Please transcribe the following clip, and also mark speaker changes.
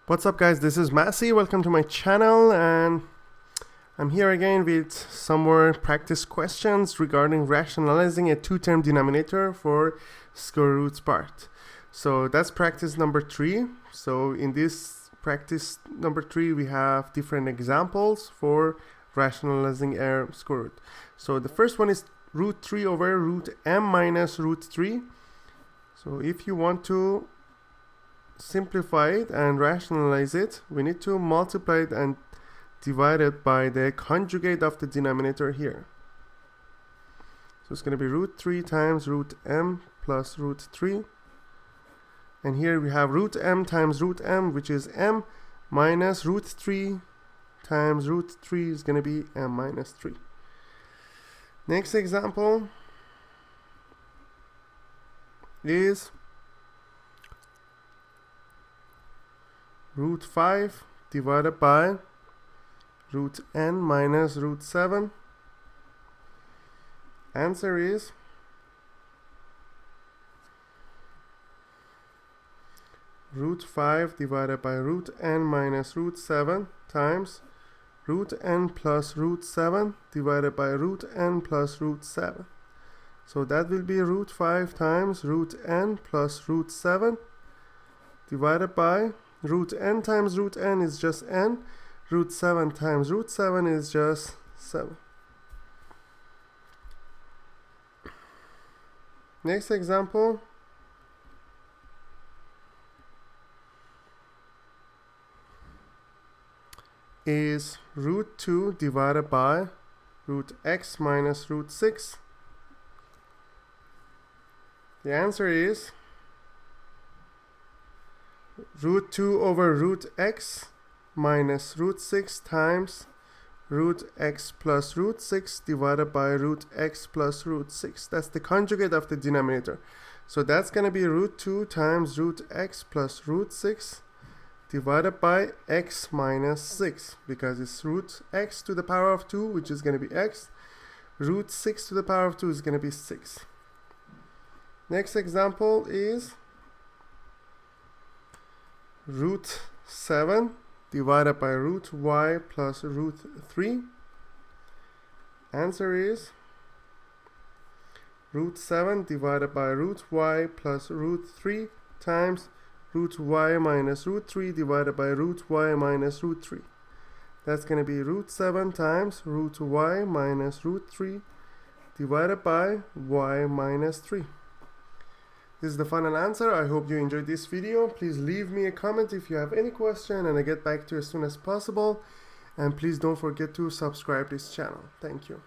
Speaker 1: What's up guys, this is Massey, welcome to my channel, and I'm here again with some more practice questions regarding rationalizing a two-term denominator for square roots part. So that's practice number 3. So in this practice number 3 we have different examples for rationalizing a square root. So the first one is root 3 over root m minus root 3. So if you want to simplify it and rationalize it, we need to multiply it and divide it by the conjugate of the denominator here. So it's going to be root 3 times root m plus root 3, and here we have root m times root m, which is m, minus root 3 times root 3 is going to be m minus 3. Next example is root 5 divided by root n minus root 7. Answer is root 5 divided by root n minus root 7 times root n plus root 7 divided by root n plus root 7. So that will be root 5 times root n plus root 7 divided by root n times root n is just n, root 7 times root 7 is just 7. Next example is root 2 divided by root x minus root 6. The answer is root 2 over root x minus root 6 times root x plus root 6 divided by root x plus root 6. That's the conjugate of the denominator. So that's going to be root 2 times root x plus root 6 divided by x minus 6, because it's root x to the power of 2, which is going to be x. Root 6 to the power of 2 is going to be 6. Next example is root 7 divided by root y plus root 3. Answer is root 7 divided by root y plus root 3 times root y minus root 3 divided by root y minus root 3. That's going to be root 7 times root y minus root 3 divided by y minus 3. This is the final answer. I hope you enjoyed this video. Please leave me a comment if you have any question, and I get back to you as soon as possible. And please don't forget to subscribe to this channel. Thank you.